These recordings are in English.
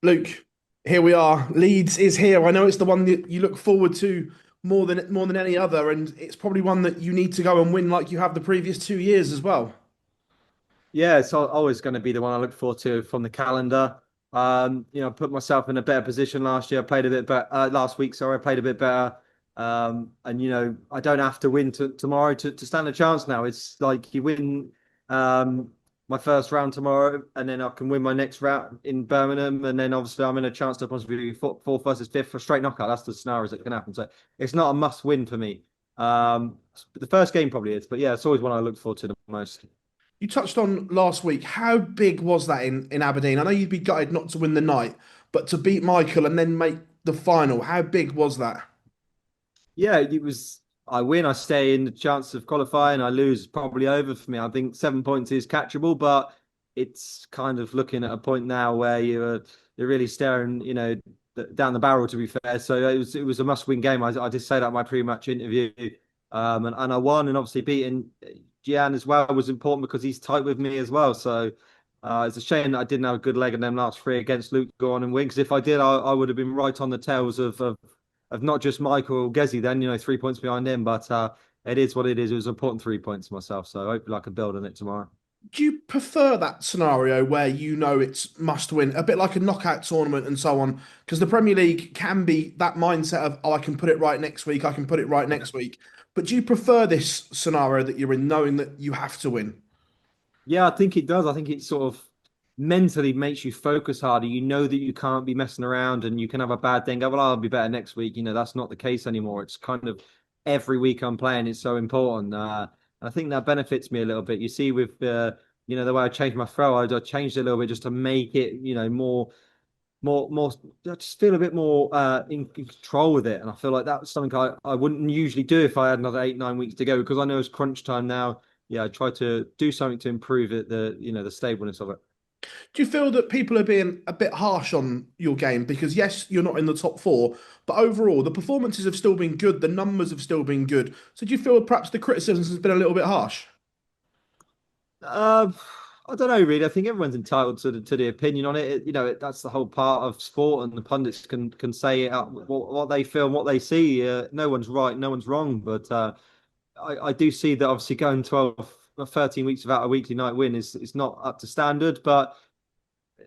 Luke, here we are. Leeds is here. I know it's the one that you look forward to more than any other, and it's probably one that you need to go and win like you have the previous 2 years as well. Yeah, it's always going to be the one I look forward to from the calendar. I put myself in a better position last year. I played a bit better last week. Sorry, I played a bit better. And I don't have to win tomorrow to stand a chance now. It's like you win my first round tomorrow, and then I can win my next round in Birmingham, and then obviously I'm in a chance to possibly do fourth versus fifth for straight knockout. That's the scenarios that can happen. So it's not a must win for me. The first game probably is, but yeah, it's always one I look forward to the most. You touched on last week. How big was that in Aberdeen? I know you'd be gutted not to win the night, but to beat Michael and then make the final, how big was that? Yeah, it was. I win, I stay in the chance of qualifying. I lose, probably over for me. I think 7 points is catchable, but it's kind of looking at a point now where you're really staring, down the barrel. To be fair, so it was a must-win game. I did say that in my pre-match interview, and I won, and obviously beating Gian as well was important because he's tight with me as well. So. It's a shame that I didn't have a good leg in them last three against Luke, go on and win. Because if I did, I would have been right on the tails of not just Michael Gezi then, 3 points behind him, but it is what it is. It was important 3 points to myself, so hopefully I can build on it tomorrow. Do you prefer that scenario where you know it's must win, a bit like a knockout tournament and so on? Because the Premier League can be that mindset of, oh, I can put it right next week, I can put it right next week. But do you prefer this scenario that you're in, knowing that you have to win? Yeah, I think it does. I think it sort of mentally makes you focus harder. You know that you can't be messing around and you can have a bad thing. Go, well, I'll be better next week. That's not the case anymore. It's kind of every week I'm playing is so important. And I think that benefits me a little bit. You see, with the way I changed my throw, I changed it a little bit just to make it, more. I just feel a bit more in control with it, and I feel like that's something I wouldn't usually do if I had another 8 9 weeks to go because I know it's crunch time now. Yeah, I try to do something to improve it, the stableness of it. Do you feel that people are being a bit harsh on your game? Because yes, you're not in the top four, but overall, the performances have still been good, the numbers have still been good. So do you feel perhaps the criticism has been a little bit harsh? Um, I don't know really. I think everyone's entitled to the opinion on it. That's the whole part of sport, and the pundits can say what they feel and what they see. No one's right, no one's wrong, but I do see that obviously going 12 or 13 weeks without a weekly night win is not up to standard. But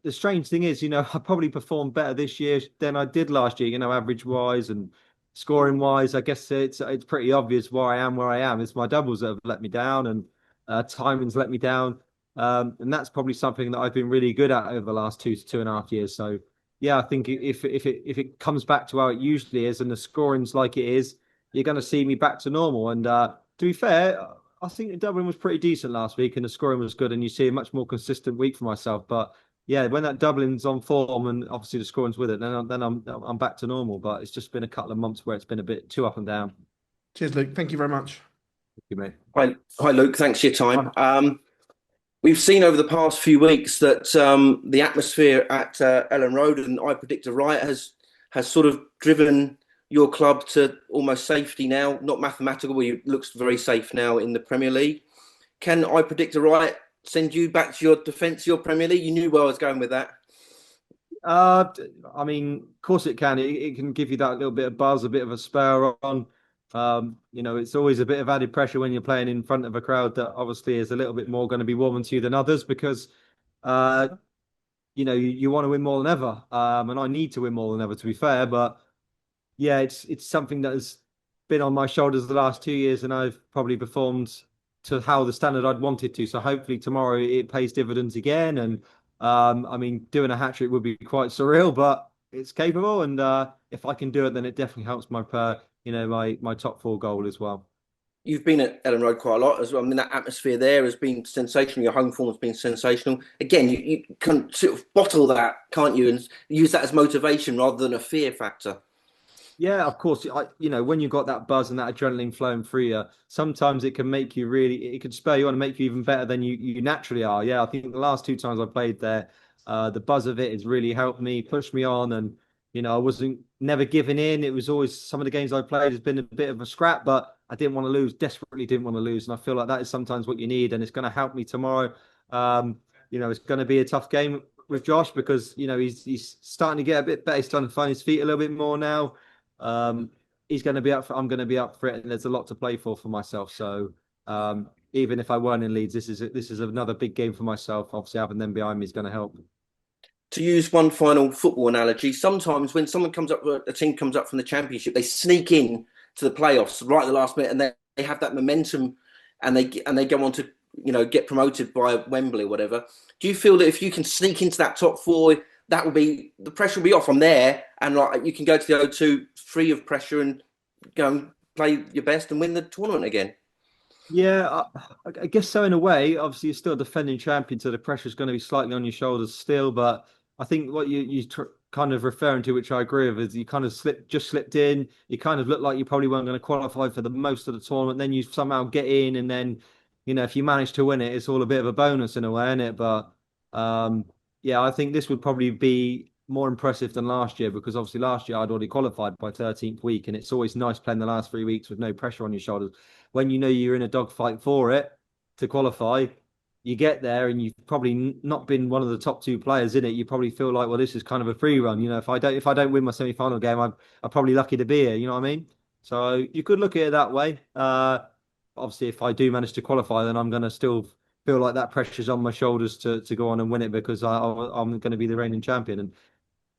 the strange thing is, I probably performed better this year than I did last year, average wise and scoring wise. I guess it's pretty obvious why I am where I am. It's my doubles that have let me down and timing's let me down. And that's probably something that I've been really good at over the last 2 to 2.5 years. So yeah, I think if it comes back to how it usually is and the scoring's like it is, you're going to see me back to normal. And to be fair, I think the doubling was pretty decent last week and the scoring was good, and you see a much more consistent week for myself. But yeah, when that Dublin's on form and obviously the scoring's with it, then I'm back to normal. But it's just been a couple of months where it's been a bit too up and down. Cheers, Luke. Thank you very much. Thank you, mate. Hi, Luke. Thanks for your time. We've seen over the past few weeks that the atmosphere at Ellen Road and I Predict a Riot has sort of driven your club to almost safety now. Not mathematical, but it looks very safe now in the Premier League. Can I Predict a Riot send you back to your defence, your Premier League? You knew where I was going with that. Uh, I mean, of course it can. It can give you that little bit of buzz, a bit of a spur on. It's always a bit of added pressure when you're playing in front of a crowd that obviously is a little bit more going to be warming to you than others because, uh, you want to win more than ever. And I need to win more than ever, to be fair. But yeah, it's something that has been on my shoulders the last 2 years, and I've probably performed to how the standard I'd wanted to. So hopefully tomorrow it pays dividends again. And I mean, doing a hat trick would be quite surreal, but it's capable. And if I can do it, then it definitely helps my top four goal as well. You've been at Ellen Road quite a lot as well. I mean, that atmosphere there has been sensational. Your home form has been sensational. Again, you can sort of bottle that, can't you, and use that as motivation rather than a fear factor. Yeah, of course. When you've got that buzz and that adrenaline flowing through you, sometimes it can make you it could spur you on and make you even better than you naturally are. Yeah, I think the last two times I played there, the buzz of it has really helped me, pushed me on, and I wasn't never giving in. It was always some of the games I played has been a bit of a scrap, but I didn't want to lose, desperately didn't want to lose, and I feel like that is sometimes what you need, and it's going to help me tomorrow. It's going to be a tough game with Josh because he's starting to get a bit better. He's starting to find his feet a little bit more now. He's going to be up for. I'm going to be up for it, and there's a lot to play for myself. So even if I weren't in Leeds, this is another big game for myself. Obviously, having them behind me is going to help. To use one final football analogy, sometimes when a team comes up from the Championship, they sneak in to the playoffs right at the last minute, and they have that momentum, and they go on to get promoted by Wembley or whatever. Do you feel that if you can sneak into that top four, that will be the pressure will be off from there, and like you can go to the O2 free of pressure and go and play your best and win the tournament again? Yeah, I guess so in a way. Obviously, you're still a defending champion, so the pressure is going to be slightly on your shoulders still. But I think what kind of referring to, which I agree with, is you kind of slipped in. You kind of looked like you probably weren't going to qualify for the most of the tournament. Then you somehow get in, and then if you manage to win it, it's all a bit of a bonus in a way, isn't it? But yeah, I think this would probably be more impressive than last year because obviously last year I'd already qualified by 13th week, and it's always nice playing the last 3 weeks with no pressure on your shoulders when you know you're in a dogfight for it to qualify. You get there and you've probably not been one of the top two players in it. You probably feel like, well, this is kind of a free run. If I don't win my semi-final game, I'm probably lucky to be here. You know what I mean? So you could look at it that way. Obviously, if I do manage to qualify, then I'm going to still feel like that pressure's on my shoulders to go on and win it because I'm going to be the reigning champion. And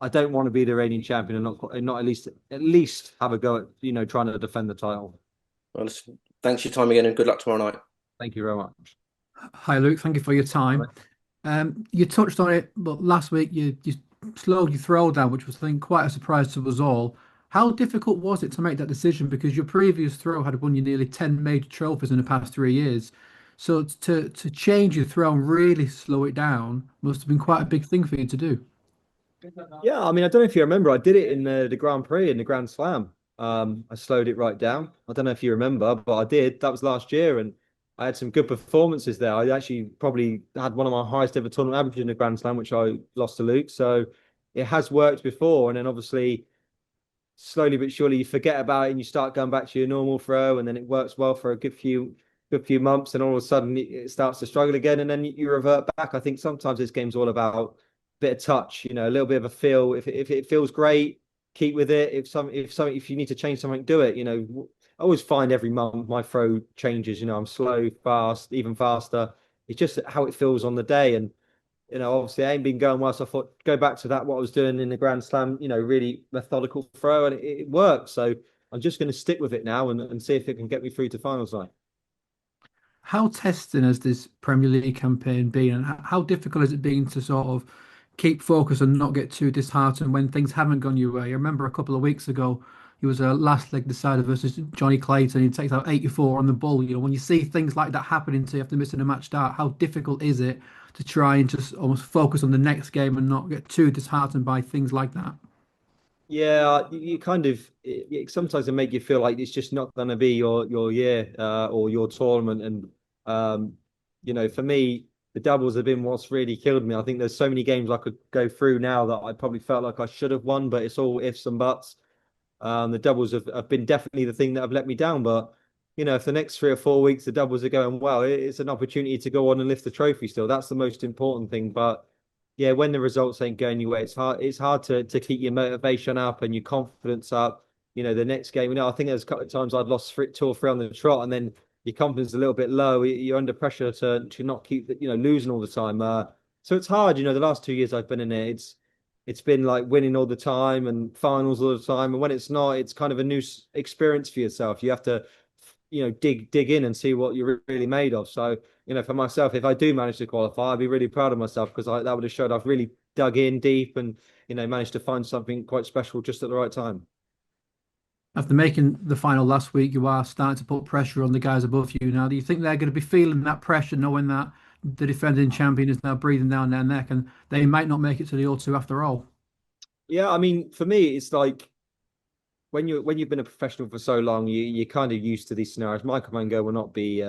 I don't want to be the reigning champion and not at least have a go at trying to defend the title. Well, thanks for your time again, and good luck tomorrow night. Thank you very much. Hi, Luke. Thank you for your time. You touched on it, but last week you slowed your throw down, which was, I think, quite a surprise to us all. How difficult was it to make that decision? Because your previous throw had won you nearly 10 major trophies in the past 3 years. So to change your throw and really slow it down must have been quite a big thing for you to do. Yeah, I mean, I don't know if you remember, I did it in the Grand Prix in the Grand Slam. I slowed it right down. I don't know if you remember, but I did. That was last year, and I had some good performances there. I actually probably had one of my highest ever tournament averages in the Grand Slam, which I lost to Luke. So it has worked before, and then obviously slowly but surely you forget about it and you start going back to your normal throw, and then it works well for a good few months, and all of a sudden it starts to struggle again, and then you revert back. I think sometimes this game's all about a bit of touch, a little bit of a feel. If it feels great, keep with it. If you need to change something, do it. I always find every month my throw changes. I'm slow, fast, even faster. It's just how it feels on the day, and obviously I ain't been going well, so I thought go back to that what I was doing in the Grand Slam, really methodical throw, and it worked. So I'm just going to stick with it now and see if it can get me through to finals night. How testing has this Premier League campaign been, and how difficult has it been to sort of keep focus and not get too disheartened when things haven't gone your way? I remember a couple of weeks ago, he was a last leg decider versus Johnny Clayton. He takes out 84 on the bull. When you see things like that happening to you after missing a match start, how difficult is it to try and just almost focus on the next game and not get too disheartened by things like that? Yeah, you kind of sometimes it make you feel like it's just not going to be your year or your tournament, and for me, the doubles have been what's really killed me. I think there's so many games I could go through now that I probably felt like I should have won, but it's all ifs and buts. The doubles have been definitely the thing that have let me down, but if the next 3 or 4 weeks the doubles are going well, it's an opportunity to go on and lift the trophy still. That's the most important thing, but yeah, when the results ain't going anywhere, it's hard to keep your motivation up and your confidence up. The next game, I think there's a couple of times I'd lost 2 or 3 on the trot, and then your confidence is a little bit low. You're under pressure to not keep losing all the time. So it's hard. The last 2 years I've been in it, it's been like winning all the time and finals all the time. And when it's not, it's kind of a new experience for yourself. You have to, dig in and see what you're really made of. So, for myself, if I do manage to qualify, I'd be really proud of myself because that would have showed I've really dug in deep and, managed to find something quite special just at the right time. After making the final last week, you are starting to put pressure on the guys above you now. Do you think they're going to be feeling that pressure, knowing that the defending champion is now breathing down their neck and they might not make it to the O2 after all? Yeah, I mean, for me, it's like when you've been a professional for so long, you're kind of used to these scenarios. Michael Mango will not be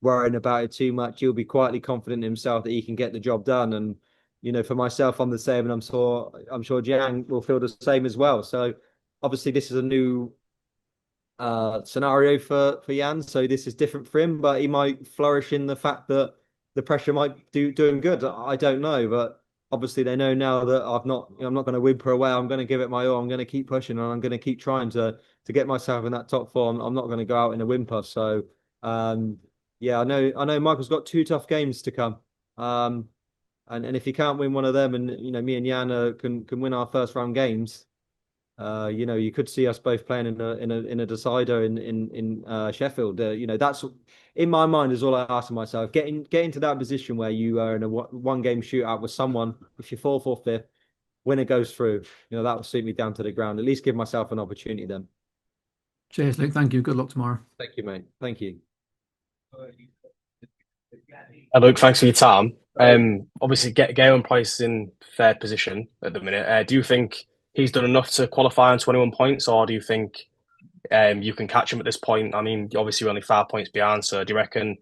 worrying about it too much. He'll be quietly confident in himself that he can get the job done. And for myself, I'm the same, and I'm sure Jiang will feel the same as well. So obviously, this is a new scenario for Jan, so this is different for him. But he might flourish in the fact that the pressure might do him good. I don't know, but obviously they know now that I'm not going to whimper away. I'm going to give it my all. I'm going to keep pushing and I'm going to keep trying to get myself in that top four. I'm not going to go out in a whimper. So yeah, I know Michael's got two tough games to come. And if he can't win one of them, and me and Jan can win our first round games, you could see us both playing in a decider in Sheffield. That's in my mind is all I ask of myself. Getting to that position where you are in a one game shootout with someone, if you're fourth or fifth, winner goes through. That will suit me down to the ground. At least give myself an opportunity then. Cheers, Luke. Thank you. Good luck tomorrow. Thank you, mate. Thank you. Luke, thanks for your time. Obviously, Galen Price is in third position at the minute. Do you think he's done enough to qualify on 21 points, or do you think you can catch him at this point? I mean, obviously, we're only 5 points behind, so do you reckon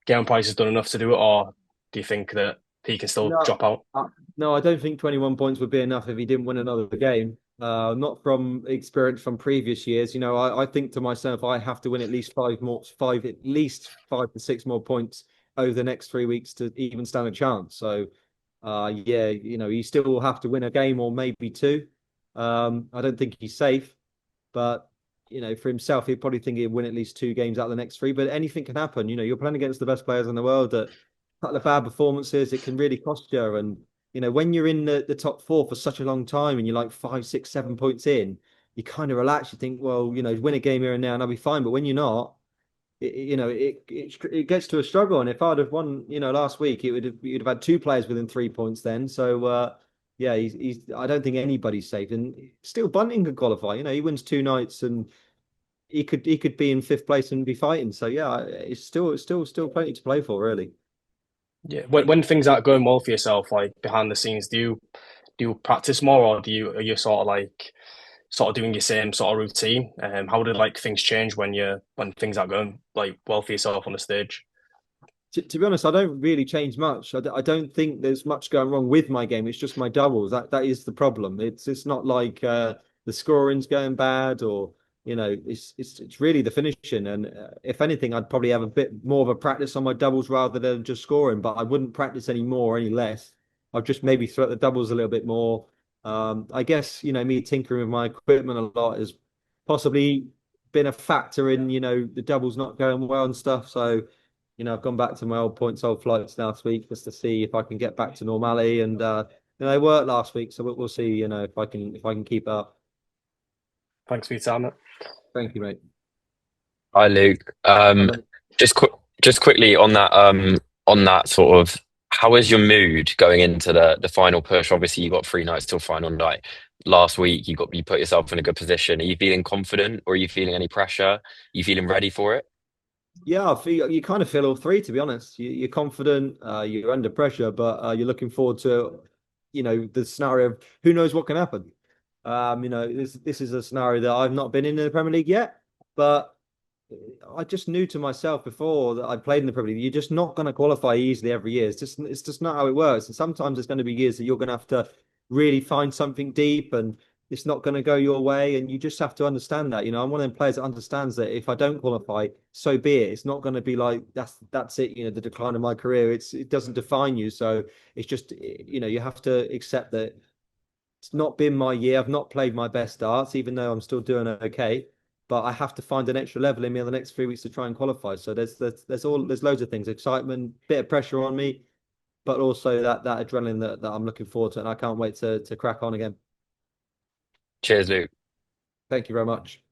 Galen Price has done enough to do it, or do you think that he can still No, drop out? no, I don't think 21 points would be enough if he didn't win another game. Not from experience from previous years. I think to myself, I have to win at least at least 5 to 6 more points over the next 3 weeks to even stand a chance. So, yeah, you still will have to win a game or maybe two. I don't think he's safe, but for himself, he'd probably think he'd win at least two games out of the next three. But anything can happen. You're playing against the best players in the world. That a couple of bad performances, it can really cost you. And when you're in the top four for such a long time and you're like 5, 6, 7 points in, you kind of relax. You think, well, win a game here and there and I'll be fine. But when you're not, it gets to a struggle. And if I'd have won, last week, you'd have had two players within 3 points then. So yeah, he's I don't think anybody's safe. And still, Bunting could qualify. He wins two nights and he could be in fifth place and be fighting. So yeah, it's still plenty to play for, really. Yeah, when things aren't going well for yourself, like behind the scenes, do you practice more, or are you sort of doing your same sort of routine? How did like things change when things aren't going like well for yourself on the stage? To be honest, I don't really change much. I don't think there's much going wrong with my game. It's just my doubles. That is the problem. It's not like the scoring's going bad or it's really the finishing. And if anything, I'd probably have a bit more of a practice on my doubles rather than just scoring. But I wouldn't practice any more or any less. I'll just maybe throw at the doubles a little bit more. I guess me tinkering with my equipment a lot has possibly been a factor in the doubles not going well and stuff. So. I've gone back to my old points, old flights last week just to see if I can get back to normality. And they worked last week, so we'll see. If I can keep up. Thanks for your time, mate. Thank you, mate. Hi, Luke. Just just quickly on that sort of, how is your mood going into the final push? Obviously, you got 3 nights till final night. Last week, you put yourself in a good position. Are you feeling confident, or are you feeling any pressure? Are you feeling ready for it? Yeah, you kind of feel all three, to be honest. You're confident, you're under pressure, but you're looking forward to, the scenario of who knows what can happen. This is a scenario that I've not been in the Premier League yet, but I just knew to myself before that I played in the Premier League, you're just not going to qualify easily every year. It's just not how it works. And sometimes there's going to be years that you're going to have to really find something deep and it's not going to go your way. And you just have to understand that. I'm one of them players that understands that if I don't qualify, so be it. It's not going to be like that's it, the decline of my career. It doesn't define you. So it's just, you have to accept that it's not been my year. I've not played my best darts, even though I'm still doing okay. But I have to find an extra level in me in the next 3 weeks to try and qualify. So there's loads of things, excitement, bit of pressure on me, but also that adrenaline that I'm looking forward to, and I can't wait to crack on again. Cheers, Luke. Thank you very much.